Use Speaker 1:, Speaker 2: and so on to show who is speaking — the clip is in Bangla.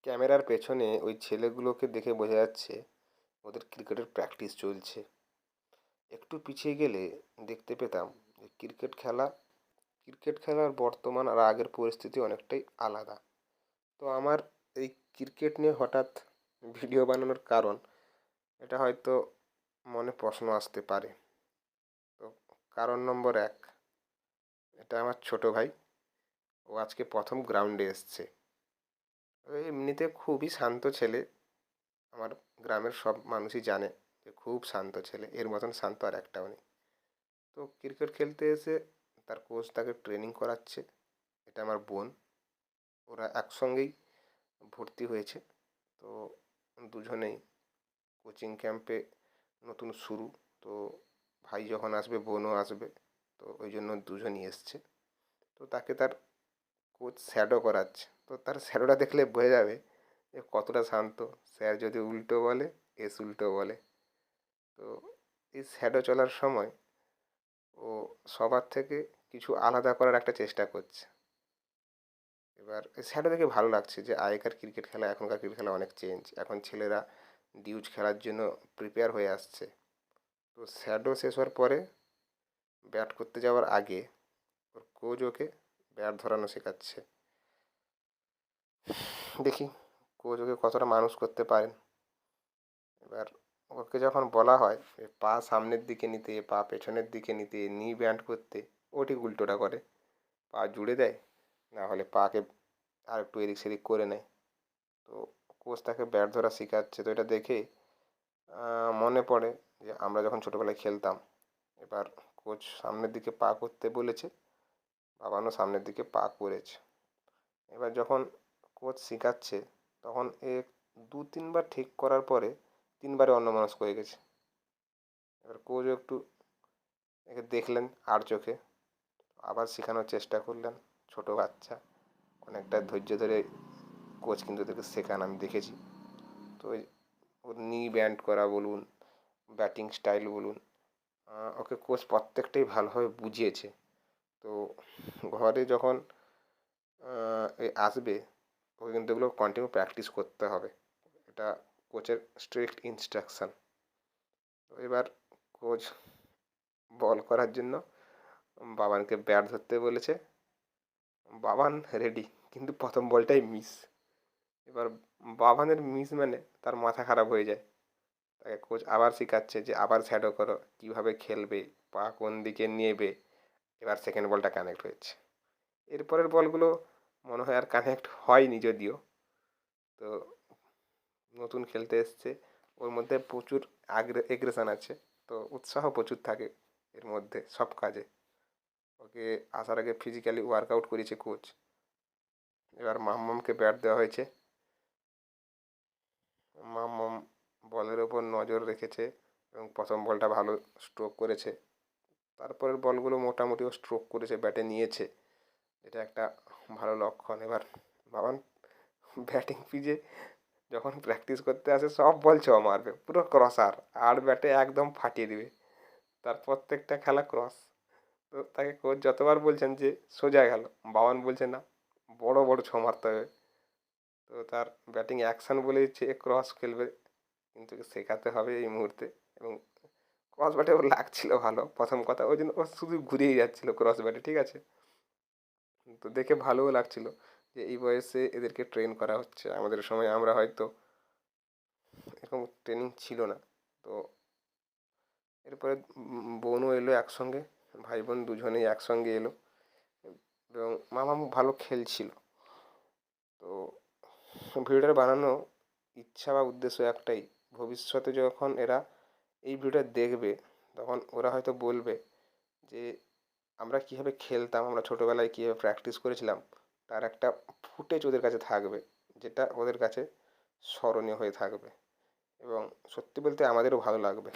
Speaker 1: ক্যামেরার পেছনে ওই ছেলেগুলোকে দেখে বোঝা যাচ্ছে ওদের ক্রিকেটের প্র্যাকটিস চলছে। একটু পিছিয়ে গেলে দেখতে পেতাম যে ক্রিকেট খেলার বর্তমান আর আগের পরিস্থিতি অনেকটাই আলাদা। তো আমার এই ক্রিকেট নিয়ে হঠাৎ ভিডিও বানানোর কারণ, এটা হয়তো মনে প্রশ্ন আসতে পারে। তো কারণ নম্বর এক, এটা আমার ছোট ভাই। ও আজকে প্রথম গ্রাউন্ডে এসছে। ও এমনিতে খুবই শান্ত ছেলে। আমার গ্রামের সব মানুষই জানে যে খুব শান্ত ছেলে, এর মতন শান্ত আর একটাও নেই। তো ক্রিকেট খেলতে এসে তার কোচ তাকে ট্রেনিং করাচ্ছে। এটা আমার বোন, ওরা একসঙ্গেই ভর্তি হয়েছে। তো দুজনেই কোচিং ক্যাম্পে নতুন শুরু। তো ভাই যখন আসবে বোনও আসবে, তো ওই জন্য দুজনই এসছে। তো তাকে তার কোচ শ্যাডো করাচ্ছে। তো তার শ্যাডোটা দেখলে বোঝা যাবে যে কতটা শান্ত। স্যার যদি উল্টো বলে, এস উল্টো বলে। তো এই শ্যাডো চলার সময় ও সবার থেকে কিছু আলাদা করার একটা চেষ্টা করছে। এবার শ্যাডো দেখে ভালো লাগছে যে আগেকার ক্রিকেট খেলা এখনকার ক্রিকেট খেলা অনেক চেঞ্জ। এখন ছেলেরা ডিউজ খেলার জন্য প্রিপেয়ার হয়ে আসছে। তো শ্যাডো শেষ হওয়ার পরে ব্যাট করতে যাওয়ার আগে ওর কোচ ওকে ব্যাট ধরানো শেখাচ্ছে। দেখি কোচ ওকে কতটা মানুষ করতে পারেন। এবার ওকে যখন বলা হয় যে পা সামনের দিকে নিতে, পা পেছনের দিকে নিতে, নি ব্যান্ড করতে, ও ঠিক উল্টোটা করে। পা জুড়ে দেয়, না হলে পাকে আর একটু এদিক সেদিক করে নেয়। তো কোচ তাকে ব্যাট ধরা শেখাচ্ছে। তো এটা দেখে মনে পড়ে যে আমরা যখন ছোটোবেলায় খেলতাম। এবার কোচ সামনের দিকে পা করতে বলেছে, বাবানও সামনের দিকে পা করেছে। এবার যখন কোচ শেখাচ্ছে তখন দু তিনবার ঠিক করার পরে তিনবারে অন্যমনস্ক হয়ে গেছে। এবার কোচ একটু একে দেখলেন আর চোখে, আবার শেখানোর চেষ্টা করলেন। ছোটো বাচ্চা, অনেকটা ধৈর্য ধরে কোচ কিন্তু ওদেরকে শেখান, আমি দেখেছি। তো ওর নি ব্যান্ড করা বলুন, ব্যাটিং স্টাইল বলুন, ওকে কোচ প্রত্যেকটাই ভালোভাবে বুঝিয়েছে। তো ঘরে যখন আসবে, ওকে কিন্তু এগুলো কন্টিনিউ প্র্যাকটিস করতে হবে। এটা কোচের স্ট্রিক্ট ইনস্ট্রাকশান। তো এবার কোচ বল করার জন্য বাবানকে ব্যাট ধরতে বলেছে। বাবান রেডি, কিন্তু প্রথম বলটাই মিস। এবার বাবানের মিস মানে তার মাথা খারাপ হয়ে যায়। তাকে কোচ আবার শেখাচ্ছে যে আবার শ্যাডো করো, কীভাবে খেলবে, পা কোন দিকে নেবে। এবার সেকেন্ড বলটা কানেক্ট হয়েছে। এরপরের বলগুলো মনে হয় আর কানেক্ট হয়নি যদিও। তো নতুন খেলতে এসছে, ওর মধ্যে প্রচুর এগ্রেশন আছে। তো উৎসাহ প্রচুর থাকে এর মধ্যে সব কাজে। ওকে আসার আগে ফিজিক্যালি ওয়ার্কআউট করেছে কোচ। এবার মাম্মামকে ব্যাট দেওয়া হয়েছে। মাম্মাম বলের ওপর নজর রেখেছে এবং প্রথম বলটা ভালো স্ট্রোক করেছে। তারপরের বলগুলো মোটামুটিও স্ট্রোক করেছে, ব্যাটে নিয়েছে। এটা একটা ভালো লক্ষণ। এবার বাবান ব্যাটিং পিচে যখন প্র্যাকটিস করতে আসে সব বল ছ মারবে, পুরো ক্রসার, আর ব্যাটে একদম ফাটিয়ে দিবে। তার প্রত্যেকটা খেলা ক্রস। তো তাকে কোচ যতবার বলছেন যে সোজা গেল, বাবান বলছে না, বড় বড় ছ মারতে হবে। তো তার ব্যাটিং অ্যাকশান বলে দিচ্ছে এ ক্রস খেলবে, কিন্তু শেখাতে হবে এই মুহূর্তে। এবং ক্রস ব্যাটে ওর লাগছিল ভালো, প্রথম কথা ওই জন্য ও শুধু ঘুরিয়ে যাচ্ছিলো ক্রস ব্যাটে, ঠিক আছে। তো দেখে ভালোও লাগছিল যে এই বয়সে এদেরকে ট্রেন করা হচ্ছে। আমাদের সময় আমরা হয়তো এরকম ট্রেনিং ছিল না। তো এরপরে বোনও এলো একসঙ্গে, ভাই বোন দুজনেই একসঙ্গে এলো এবং মামা ভালো খেলছিল। তো ভিডিওটা বানানো ইচ্ছা বা উদ্দেশ্য একটাই, ভবিষ্যতে যখন এরা এই ভিডিওটা দেখবে তখন ওরা হয়তো বলবে যে আমরা কীভাবে খেলতাম, আমরা ছোটোবেলায় কীভাবে প্র্যাকটিস করেছিলাম, তার একটা ফুটেজ ওদের কাছে থাকবে, যেটা ওদের কাছে স্মরণীয় হয়ে থাকবে। এবং সত্যি বলতে আমাদেরও ভালো লাগবে।